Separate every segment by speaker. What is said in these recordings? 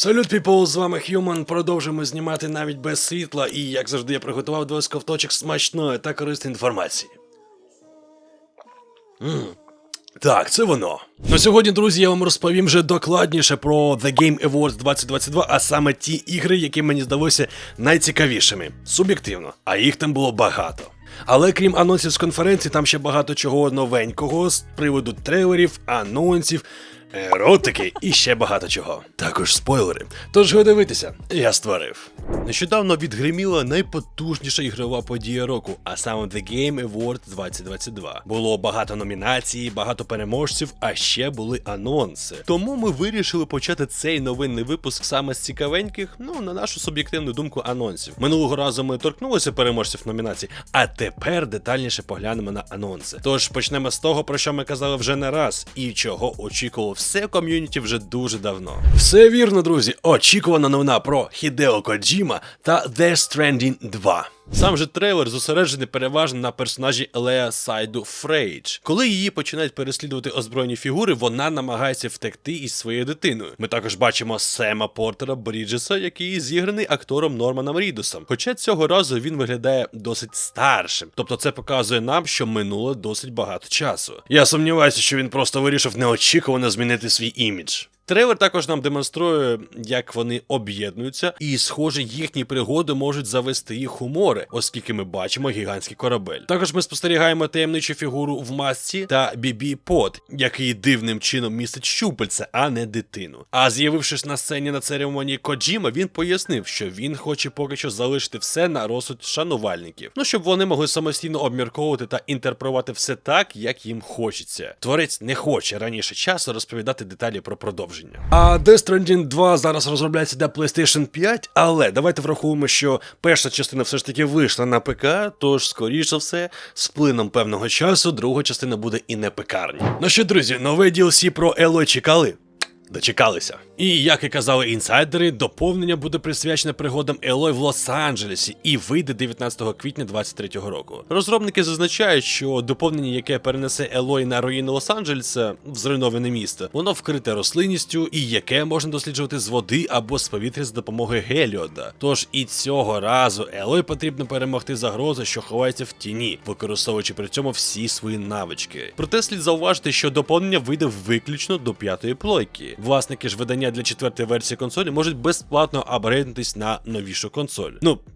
Speaker 1: Салют, піпл, з вами Human. Продовжуємо знімати навіть без світла, і, як завжди, я приготував 2 ковточок смачної та корисної інформації. Так, це воно. На сьогодні, друзі, я вам розповім вже докладніше про The Game Awards 2022, а саме ті ігри, які мені здалося найцікавішими. Суб'єктивно, а їх там було багато. Але крім анонсів з конференції, там ще багато чого новенького з приводу трейлерів, анонсів, еротики і ще багато чого. Також спойлери. Тож го дивитися, я створив. Нещодавно відгриміла найпотужніша ігрова подія року, а саме The Game Awards 2022. Було багато номінацій, багато переможців, а ще були анонси. Тому ми вирішили почати цей новинний випуск саме з цікавеньких, на нашу суб'єктивну думку, анонсів. Минулого разу ми торкнулися переможців номінацій, а тепер детальніше поглянемо на анонси. Тож почнемо з того, про що ми казали вже не раз, і чого очікувало все ком'юніті вже дуже давно. Все вірно, друзі, очікувана новина про Хідео Коджіма та Death Stranding 2. Сам же трейлер зосереджений переважно на персонажі Леа Сайду Фрейдж. Коли її починають переслідувати озброєні фігури, вона намагається втекти із своєю дитиною. Ми також бачимо Сема Портера Бріджеса, який зіграний актором Норманом Рідусом. Хоча цього разу він виглядає досить старшим. Тобто це показує нам, що минуло досить багато часу. Я сумніваюся, що він просто вирішив неочікувано змінити свій імідж. Трейлер також нам демонструє, як вони об'єднуються, і, схоже, їхні пригоди можуть завести їх у море, оскільки ми бачимо гігантський корабель. Також ми спостерігаємо таємничу фігуру в масці та Бібі Пот, який дивним чином містить щупальця, а не дитину. А з'явившись на сцені на церемонії Коджіма, він пояснив, що він хоче поки що залишити все на розсуд шанувальників. Щоб вони могли самостійно обмірковувати та інтерпретувати все так, як їм хочеться. Творець не хоче раніше часу розповідати деталі про продовження. А Death Stranding 2 зараз розробляється для PlayStation 5, але давайте врахуємо, що перша частина все ж таки вийшла на ПК, тож, скоріш за все, з плином певного часу друга частина буде і не пекарні. Ну що, друзі, нове DLC про Елой чекали? Дочекалися. І, як і казали інсайдери, доповнення буде присвячене пригодам Елой в Лос-Анджелесі і вийде 19 квітня 2023 року. Розробники зазначають, що доповнення, яке перенесе Елой на руїни Лос-Анджелеса, в зруйноване місто, воно вкрите рослинністю і яке можна досліджувати з води або з повітря за допомогою Геліода. Тож і цього разу Елой потрібно перемогти загрози, що ховається в тіні, використовуючи при цьому всі свої навички. Проте слід зауважити, що доповнення вийде виключно до 5-ї плойки. Власники ж видання для 4-ї версії консолі можуть безплатно апгрейднутись на новішу консоль.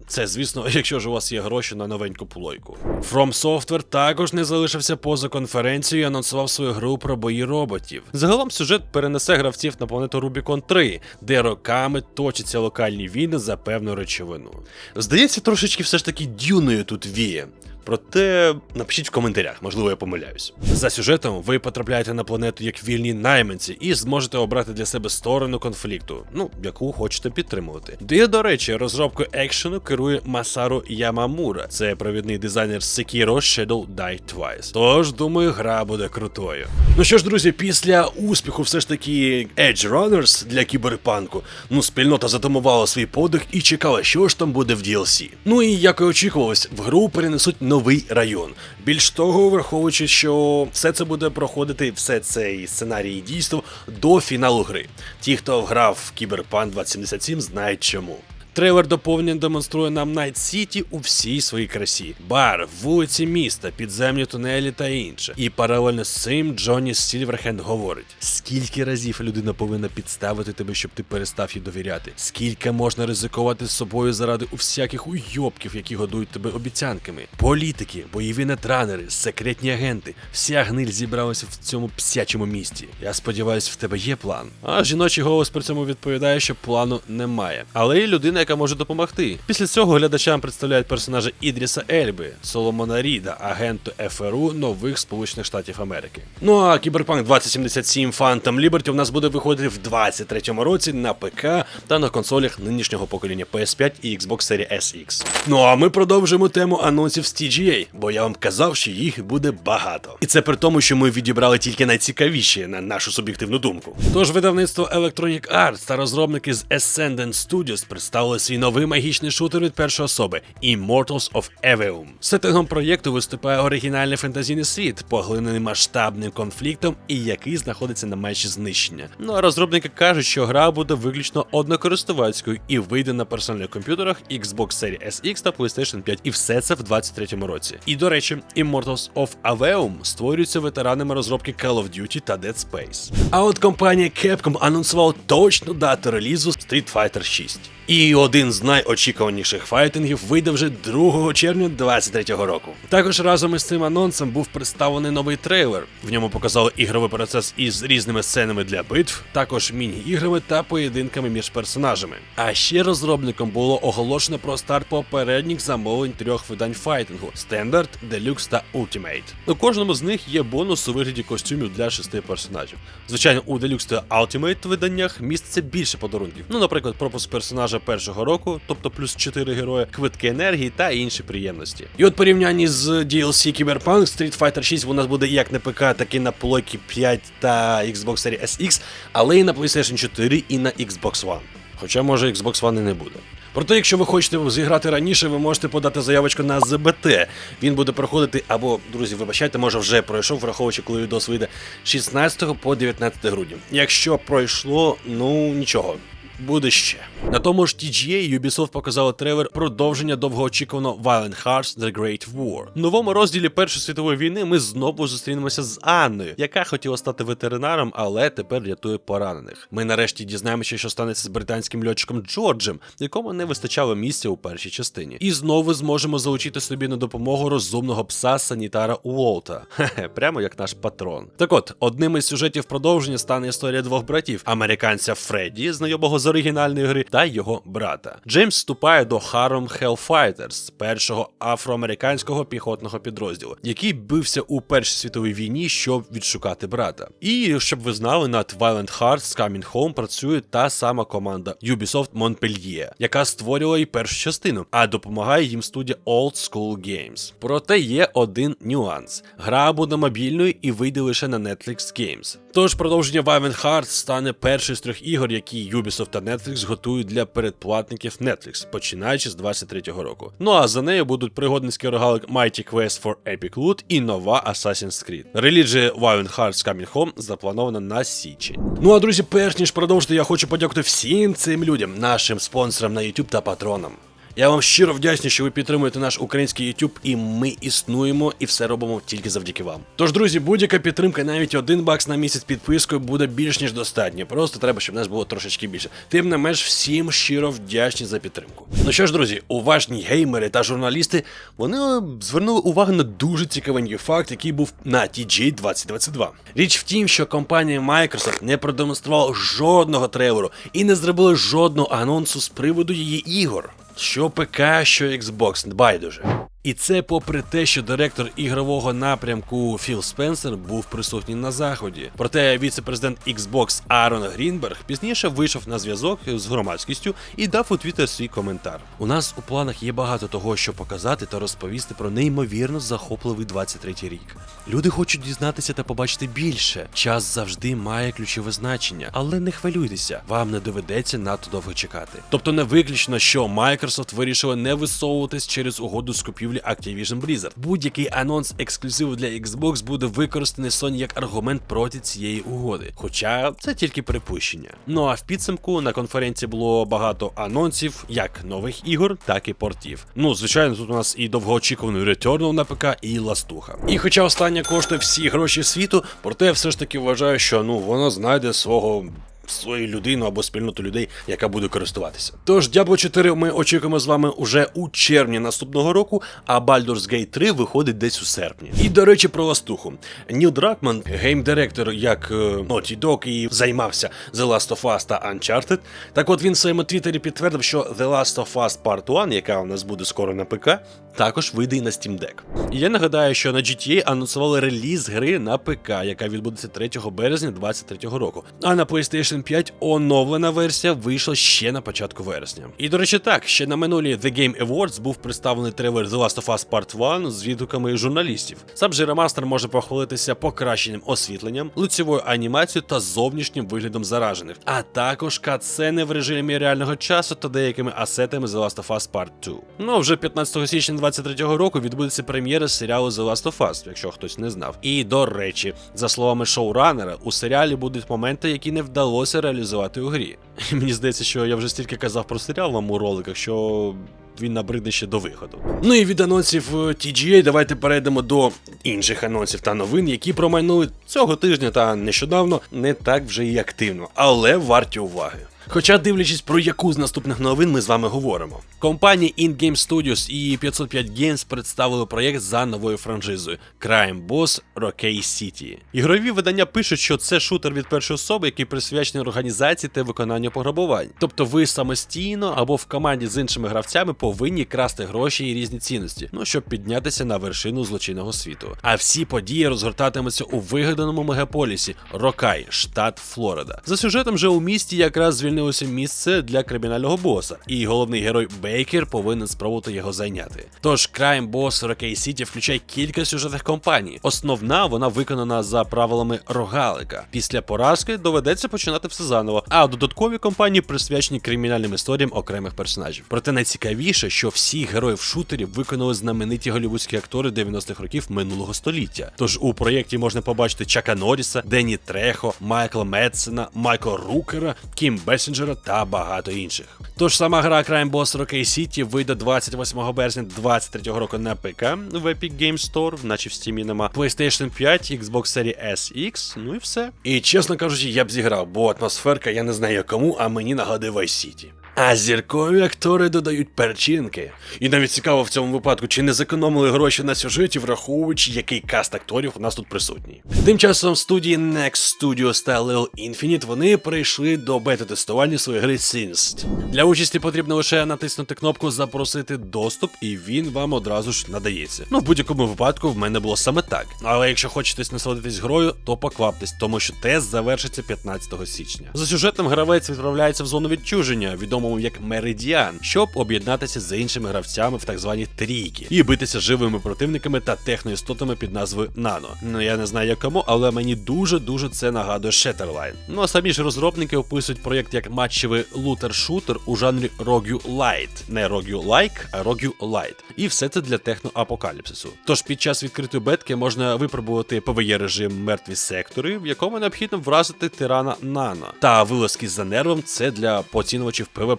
Speaker 1: Це, звісно, якщо ж у вас є гроші на новеньку плойку. From Software також не залишився поза конференцією і анонсував свою гру про бої роботів. Загалом сюжет перенесе гравців на планету Rubicon 3, де роками точаться локальні війни за певну речовину. Здається, трошечки все ж таки Дюною тут віє. Проте напишіть в коментарях, можливо, я помиляюсь. За сюжетом ви потрапляєте на планету як вільні найманці і зможете обрати для себе сторону конфлікту, яку хочете підтримувати. Де, до речі, розробкою екшену керує Масару Ямамура. Це провідний дизайнер Sekiro Shadow Die Twice. Тож, думаю, гра буде крутою. Ну що ж, друзі, після успіху все ж таки Edge Runners для кіберпанку, спільнота затамувала свій подих і чекала, що ж там буде в DLC. І, як і очікувалось, в гру перенесуть новий район. Більш того, враховуючи, що все це буде проходити, все цей сценарій дійство до фіналу гри. Ті, хто грав в Cyberpunk 2077, знають чому. Трейлер доповнення демонструє нам Найт Сіті у всій своїй красі. Бар, вулиці міста, підземні тунелі та інше. І паралельно з цим Джонні Сільверхенд говорить: скільки разів людина повинна підставити тебе, щоб ти перестав їй довіряти? Скільки можна ризикувати з собою заради всяких уйобків, які годують тебе обіцянками? Політики, бойові нетранери, секретні агенти. Вся гниль зібралася в цьому псячому місті. Я сподіваюся, в тебе є план. А жіночий голос при цьому відповідає, що плану немає. Але і людина, яка може допомогти. Після цього глядачам представляють персонажа Ідріса Ельби, Соломона Ріда, агенту ФРУ нових Сполучених Штатів Америки. А Cyberpunk 2077 Phantom Liberty у нас буде виходити в 2023 році на ПК та на консолях нинішнього покоління PS5 і Xbox Series SX. А ми продовжуємо тему анонсів з TGA, бо я вам казав, що їх буде багато. І це при тому, що ми відібрали тільки найцікавіші, на нашу суб'єктивну думку. Тож видавництво Electronic Arts та розробники з Ascendant Studios представили анонсували свій новий магічний шутер від першої особи Immortals of Aveum. Сеттингом проєкту виступає оригінальний фентезійний світ, поглинений масштабним конфліктом і який знаходиться на межі знищення. Ну а розробники кажуть, що гра буде виключно однокористувацькою і вийде на персональних комп'ютерах Xbox Series SX та PlayStation 5. І все це в 2023 році. І до речі, Immortals of Aveum створюється ветеранами розробки Call of Duty та Dead Space. А от компанія Capcom анонсувала точну дату релізу Street Fighter 6. І один з найочікуваніших файтингів вийде вже 2 червня 2023 року. Також разом із цим анонсом був представлений новий трейлер. В ньому показали ігровий процес із різними сценами для битв, також міні-іграми та поєдинками між персонажами. А ще розробникам було оголошено про старт попередніх замовлень 3 видань файтингу – Standard, Deluxe та Ultimate. У кожному з них є бонус у вигляді костюмів для 6 персонажів. Звичайно, у Deluxe та Ultimate виданнях міститься більше подарунків. Ну, наприклад, пропуск персонажа першого року, тобто плюс 4 герої, квитки енергії та інші приємності. І от порівнянні з DLC Cyberpunk, Street Fighter 6 у нас буде як на ПК, так і на PlayStation 5 та Xbox Series SX, але і на PlayStation 4 і на Xbox One. Хоча, може, Xbox One і не буде. Проте, якщо ви хочете зіграти раніше, ви можете подати заявочку на ЗБТ. Він буде проходити, або, друзі, вибачайте, може вже пройшов, враховуючи, коли відос вийде, 16 по 19 грудня. Якщо пройшло, ну нічого. Буде ще. На тому ж TGA Ubisoft показали трейлер продовження довгоочікуваного Violent Hearts The Great War. В новому розділі Першої світової війни ми знову зустрінемося з Анною, яка хотіла стати ветеринаром, але тепер рятує поранених. Ми нарешті дізнаємося, що станеться з британським льотчиком Джорджем, якому не вистачало місця у першій частині. І знову зможемо залучити собі на допомогу розумного пса-санітара Уолта. Хе-хе, прямо як наш патрон. Так от, одним із сюжетів продовження стане історія 2 братів: американця Фредді, знайомого з оригінальної гри, та його брата. Джеймс вступає до Harlem Hellfighters, першого афроамериканського піхотного підрозділу, який бився у Першій світовій війні, щоб відшукати брата. І, щоб ви знали, над Violent Hearts Coming Home працює та сама команда Ubisoft Montpellier, яка створювала і першу частину, а допомагає їм студія Old School Games. Проте є один нюанс. Гра буде мобільною і вийде лише на Netflix Games. Тож продовження Violent Hearts стане першою з 3 ігор, які Ubisoft та Netflix готують для передплатників Netflix, починаючи з 23-го року. Ну а за нею будуть пригодницький рогалик Mighty Quest for Epic Loot і нова Assassin's Creed. Реліз же Violent Hearts Coming Home заплановано на січень. Ну а друзі, перш ніж продовжити, я хочу подякувати всім цим людям, нашим спонсорам на YouTube та патронам. Я вам щиро вдячний, що ви підтримуєте наш український YouTube, і ми існуємо і все робимо тільки завдяки вам. Тож, друзі, будь-яка підтримка, навіть $1 на місяць підпискою, буде більш ніж достатньо. Просто треба, щоб нас було трошечки більше. Тим не менш, всім щиро вдячні за підтримку. Ну що ж, друзі, уважні геймери та журналісти, вони звернули увагу на дуже цікавий факт, який був на TGA 2022. Річ в тім, що компанія Microsoft не продемонструвала жодного трейлеру і не зробила жодного анонсу з приводу її ігор. Що ПК, що Xbox, байдуже. І це попри те, що директор ігрового напрямку Філ Спенсер був присутній на заході. Проте віце-президент Xbox Аарон Грінберг пізніше вийшов на зв'язок з громадськістю і дав у Твіттер свій коментар. У нас у планах є багато того, що показати та розповісти про неймовірно захопливий 23-й рік. Люди хочуть дізнатися та побачити більше. Час завжди має ключове значення, але не хвилюйтеся, вам не доведеться надто довго чекати. Тобто не виключно, що Microsoft вирішила не висовуватись через угоду з купівлі Activision Blizzard. Будь-який анонс ексклюзиву для Xbox буде використаний Sony як аргумент проти цієї угоди. Хоча це тільки припущення. Ну а в підсумку на конференції було багато анонсів, як нових ігор, так і портів. Ну, звичайно, тут у нас і довгоочікуваний Returnal на ПК, і ластуха. І хоча остання коштує всі гроші світу, проте все ж таки вважаю, що воно знайде свою людину або спільноту людей, яка буде користуватися. Тож, Diablo 4 ми очікуємо з вами уже у червні наступного року, а Baldur's Gate 3 виходить десь у серпні. І, до речі, про ластуху. Ніл Дракман, гейм-директор як Naughty Dog і займався The Last of Us та Uncharted, так от він в своєму твіттері підтвердив, що The Last of Us Part 1, яка у нас буде скоро на ПК, також вийде і на Steam Deck. І я нагадаю, що на GTA анонсували реліз гри на ПК, яка відбудеться 3 березня 2023 року, а на PlayStation PlayStation 5 оновлена версія вийшла ще на початку вересня. І до речі так, ще на минулій The Game Awards був представлений трейлер The Last of Us Part 1 з відгуками журналістів. Сам же ремастер може похвалитися покращенням освітленням, лицевою анімацією та зовнішнім виглядом заражених, а також катсцени в режимі реального часу та деякими асетами The Last of Us Part 2. Ну а вже 15 січня 2023 року відбудеться прем'єра серіалу The Last of Us, якщо хтось не знав. І до речі, за словами шоуранера, у серіалі будуть моменти, які не вдалося реалізувати у грі. І мені здається, що я вже стільки казав про серіал вам у роликах, що він набридне ще до виходу. Ну і від анонсів TGA давайте перейдемо до інших анонсів та новин, які промайнули цього тижня та нещодавно не так вже і активно, але варті уваги. Хоча, дивлячись, про яку з наступних новин ми з вами говоримо. Компанії InGame Studios і 505 Games представили проєкт за новою франшизою Crime Boss Rockay City. Ігрові видання пишуть, що це шутер від першої особи, який присвячений організації та виконанню пограбувань. Тобто ви самостійно або в команді з іншими гравцями повинні красти гроші і різні цінності, щоб піднятися на вершину злочинного світу. А всі події розгортатимуться у вигаданому мегаполісі Рокай, штат Флорида. За сюжетом же у місті якраз звільнилося місце для кримінального боса, і головний герой Бейкер повинен спробувати його зайняти. Тож Crime Boss Rockay City включає кілька сюжетних кампаній. Основна вона виконана за правилами рогалика. Після поразки доведеться починати все заново, а додаткові кампанії присвячені кримінальним історіям окремих персонажів. Проте найцікавіше, що всіх героїв шутерів виконали знамениті голлівудські актори 90-х років минулого століття. Тож у проєкті можна побачити Чака Норріса, Денні Трехо, Майкла Медсена, Майкла Рукера, Кім Бессінджера та багато інших. Тож сама гра Crime Boss Rockay City вийде 28 березня 2023 року на ПК в Epic Games Store, наче в Steam нема, PlayStation 5, Xbox Series S, X, ну і все. І чесно кажучи, я б зіграв, бо атмосферка, я не знаю кому, а мені нагадує Vice City. А зіркові актори додають перчинки. І навіть цікаво в цьому випадку, чи не зекономили гроші на сюжеті, враховуючи, який каст акторів у нас тут присутній. Тим часом студії Next Studios та Little Infinite вони прийшли до бета-тестування своєї гри Singed. Для участі потрібно лише натиснути кнопку «Запросити доступ» і він вам одразу ж надається. Ну, в будь-якому випадку в мене було саме так. Але якщо хочете насолодитись грою, то покваптесь, тому що тест завершиться 15 січня. За сюжетом гравець відправляється в зону відчуження, відомо як Меридіан, щоб об'єднатися з іншими гравцями в так звані трійки і битися живими противниками та техноістотами під назвою Нано. Ну я не знаю як кому, але мені дуже це нагадує Shatterline. Ну а самі ж розробники описують проєкт як матчевий лутер-шутер у жанрі Roguelite. Не Roguelike, а Roguelite. І все це для техноапокаліпсису. Тож під час відкритої бетки можна випробувати PvE режим мертві сектори, в якому необхідно вразити тирана Нано. Та вилазки за нервом це для поцінувачів PvP.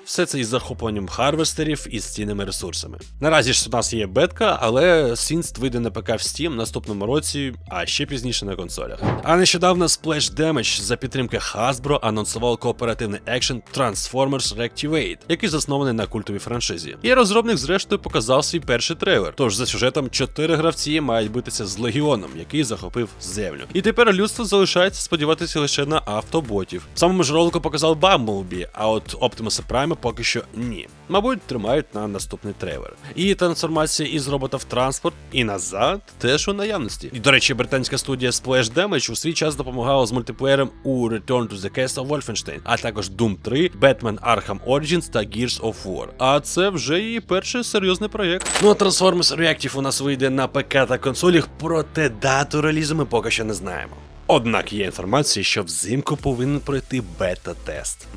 Speaker 1: Все це із захопленням харвестерів і з цінними ресурсами. Наразі ж у нас є бетка, але Singed вийде на ПК в Steam наступному році, а ще пізніше на консолях. А нещодавно Splash Damage за підтримки Hasbro анонсував кооперативний екшен Transformers Reactivate, який заснований на культовій франшизі. І розробник зрештою показав свій перший трейлер. Тож за сюжетом 4 гравці мають битися з Легіоном, який захопив землю. І тепер людство залишається сподіватися лише на автоботів. В самому ж ролику показав Бамблбі, а от Optimus Prime поки що ні. Мабуть, тримають на наступний трейлер. І трансформація із робота в транспорт і назад теж у наявності. І, до речі, британська студія Splash Damage у свій час допомагала з мультиплеєром у Return to the Castle Wolfenstein, а також Doom 3, Batman Arkham Origins та Gears of War. А це вже її перший серйозний проєкт. Ну а Transformers Reactive у нас вийде на ПК та консолях, проте дату релізу ми поки що не знаємо. Однак є інформація, що взимку повинен пройти бета-тест.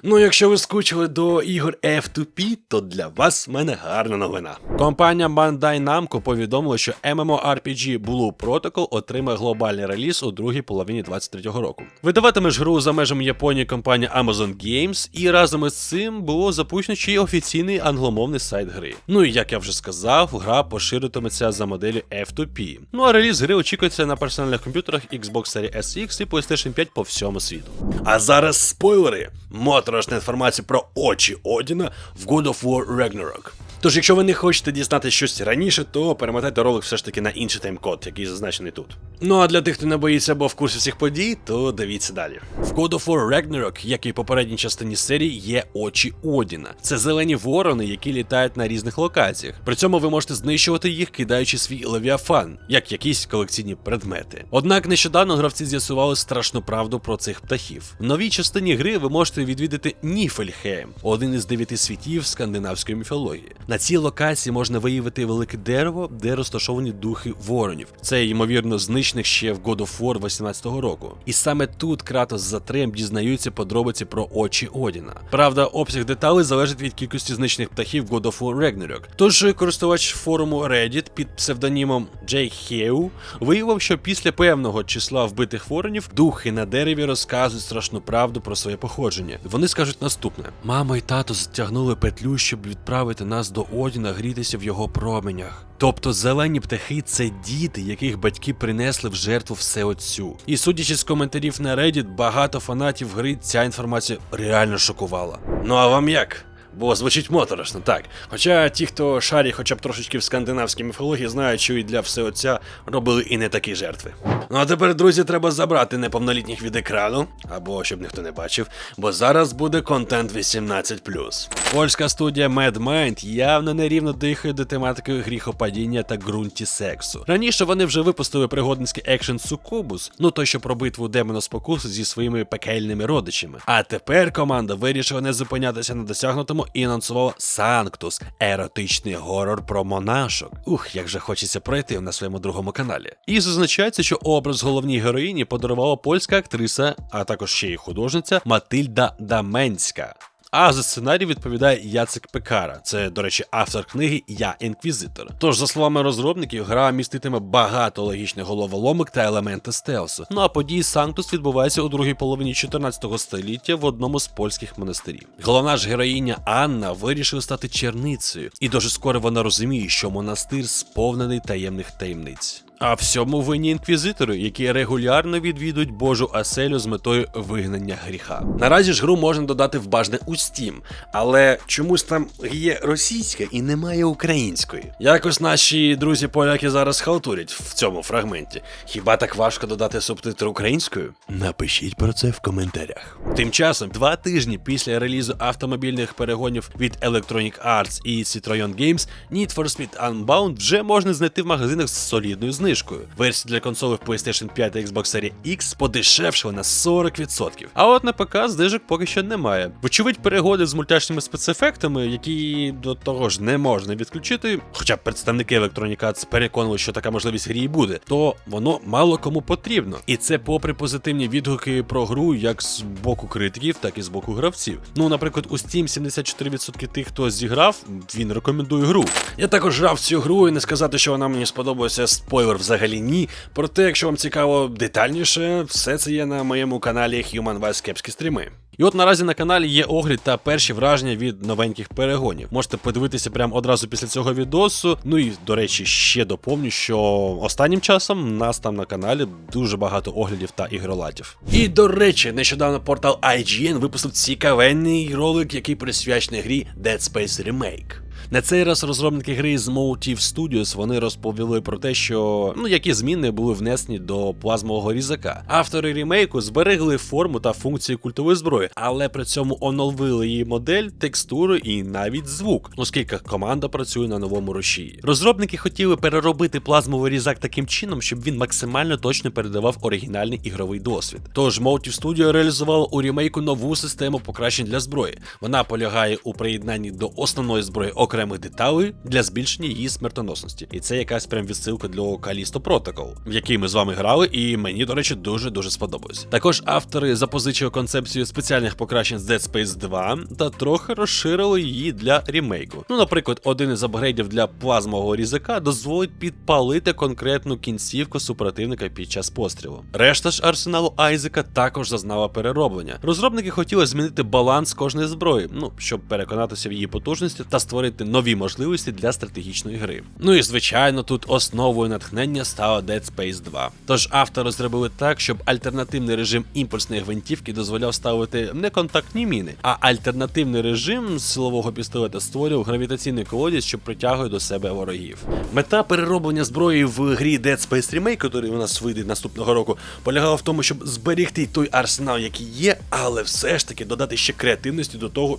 Speaker 1: Ну, якщо ви скучили до ігор F2P, то для вас в мене гарна новина. Компанія Bandai Namco повідомила, що MMORPG Blue Protocol отримає глобальний реліз у другій половині 2023 року. Видаватиме ж гру за межами Японії компанія Amazon Games, і разом із цим було запущено ще й офіційний англомовний сайт гри. Ну і як я вже сказав, гра поширитиметься за моделлю F2P. Ну а реліз гри очікується на персональних комп'ютерах Xbox Series S, X і PlayStation 5 по всьому світу. А зараз спойлери! Моторошна інформація про очі Одіна в God of War Ragnarok. Тож, якщо ви не хочете дізнати щось раніше, то перемотайте ролик все ж таки на інший таймкод, який зазначений тут. Ну а для тих, хто не боїться або в курсі всіх подій, то дивіться далі. В God of War Ragnarok, як і в попередній частині серії, є очі Одіна. Це зелені ворони, які літають на різних локаціях. При цьому ви можете знищувати їх, кидаючи свій левіафан, як якісь колекційні предмети. Однак нещодавно гравці з'ясували страшну правду про цих птахів. В новій частині гри ви можете відвідати Ніфельхейм, один із 9 світів скандинавської міфології. На цій локації можна виявити велике дерево, де розташовані духи воронів. Це, ймовірно, знищених ще в God of War 18-го року. І саме тут Кратос з Атрем дізнаються подробиці про очі Одіна. Правда, обсяг деталей залежить від кількості знищених птахів в God of War Ragnarok. Тож користувач форуму Reddit під псевдонімом Jake Heu виявив, що після певного числа вбитих воронів духи на дереві розказують страшну правду про своє походження. Вони скажуть наступне: мама і тато затягнули петлю, щоб відправити нас до Одіна грітися в його променях. Тобто зелені птахи – це діти, яких батьки принесли в жертву Всеотцю. І судячи з коментарів на Reddit, багато фанатів гри ця інформація реально шокувала. Ну а вам як? Бо звучить моторошно, так. Хоча ті, хто шарі хоча б трошечки в скандинавській міфології, знають, що і для Всеотця робили і не такі жертви. Ну а тепер, друзі, треба забрати неповнолітніх від екрану, або щоб ніхто не бачив, бо зараз буде контент 18+. Польська студія MadMind явно нерівно дихає до тематики гріхопадіння та ґрунті сексу. Раніше вони вже випустили пригодницький екшен Сукубус, ну той, що про битву демона спокуси зі своїми пекельними родичами. А тепер команда вирішила не зупинятися на досягнутому і анонсувала Санктус – еротичний горор про монашок. Як же хочеться пройти на своєму другому каналі. І зазначається, що образ головній героїні подарувала польська актриса, а також ще й художниця Матильда Даменська. А за сценарій відповідає Яцек Пекара. Це, до речі, автор книги «Я інквізитор». Тож, за словами розробників, гра міститиме багато логічних головоломок та елементи стелсу. Ну а події Санктус відбуваються у другій половині 14 століття в одному з польських монастирів. Головна ж героїня Анна вирішила стати черницею, і дуже скоро вона розуміє, що монастир сповнений таємних таємниць. А всьому винні інквізитори, які регулярно відвідують Божу оселю з метою вигнання гріха. Наразі ж гру можна додати в бажане у Steam, але чомусь там є російська і немає української. Якось наші друзі-поляки зараз халтурять в цьому фрагменті. Хіба так важко додати субтитри українською? Напишіть про це в коментарях. Тим часом, 2 тижні після релізу автомобільних перегонів від Electronic Arts і Citroën Games, Need for Speed Unbound вже можна знайти в магазинах з солідною знижкою. Версія для консолей PlayStation 5 та Xbox Series X подешевшила на 40%. А от на ПК знижок поки що немає. Вочевидь, перегоди з мультяшними спецефектами, які до того ж не можна відключити, хоча представники Electronic Arts переконували, що така можливість в грі буде, то воно мало кому потрібно. І це попри позитивні відгуки про гру як з боку критиків, так і з боку гравців. Ну, наприклад, у Steam 74% тих, хто зіграв, він рекомендує гру. Я також грав в цю гру і не сказати, що вона мені сподобалася, спойлер взагалі ні. Проте, якщо вам цікаво детальніше, все це є на моєму каналі Human Vice Кепські стріми. І от наразі на каналі є огляд та перші враження від новеньких перегонів. Можете подивитися прямо одразу після цього відосу. Ну і, до речі, ще доповню, що останнім часом у нас там на каналі дуже багато оглядів та ігролатів. І, до речі, нещодавно портал IGN випустив цікавенний ролик, який присвячений грі Dead Space Remake. На цей раз розробники гри з Motive Studios вони розповіли про те, що які зміни були внесені до плазмового різака. Автори ремейку зберегли форму та функції культової зброї, але при цьому оновили її модель, текстуру і навіть звук, оскільки команда працює на новому рушії. Розробники хотіли переробити плазмовий різак таким чином, щоб він максимально точно передавав оригінальний ігровий досвід. Тож Motive Studio реалізувала у ремейку нову систему покращень для зброї. Вона полягає у приєднанні до основної зброї окремих деталей для збільшення її смертоносності. І це якась прям відсилка для Callisto Protocol, в який ми з вами грали, і мені, до речі, дуже-дуже сподобалось. Також автори запозичили концепцію спеціальних покращень з Dead Space 2 та трохи розширили її для ремейку. Наприклад, один із апгрейдів для плазмового різака дозволить підпалити конкретну кінцівку супротивника під час пострілу. Решта ж арсеналу Айзека також зазнала перероблення. Розробники хотіли змінити баланс кожної зброї, щоб переконатися в її потужності та створити нові можливості для стратегічної гри. Ну і звичайно, тут основою натхнення стало Dead Space 2. Тож автори зробили так, щоб альтернативний режим імпульсної гвинтівки дозволяв ставити не контактні міни, а альтернативний режим силового пістолета створював гравітаційний колодязь, що притягує до себе ворогів. Мета перероблення зброї в грі Dead Space Remake, який у нас вийде наступного року, полягала в тому, щоб зберегти той арсенал, який є, але все ж таки додати ще креативності до того,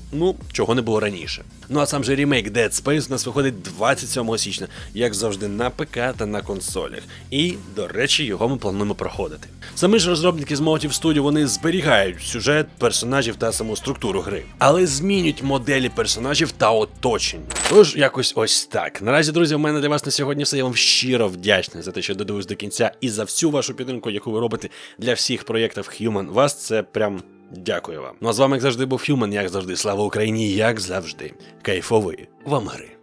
Speaker 1: чого не було раніше. Ну а сам же ремейк Dead Space у нас виходить 27 січня, як завжди на ПК та на консолях. І, до речі, його ми плануємо проходити. Самі ж розробники з Motive Studio, вони зберігають сюжет, персонажів та саму структуру гри, але змінюють моделі персонажів та оточень. Тож, якось ось так. Наразі, друзі, в мене для вас на сьогодні все. Я вам щиро вдячний за те, що додивились до кінця, і за всю вашу підтримку, яку ви робите для всіх проєктів Human. Вас це прям... Дякую вам. Ну а з вами, як завжди, був Human, як завжди. Слава Україні, як завжди. Кайфової вам гри.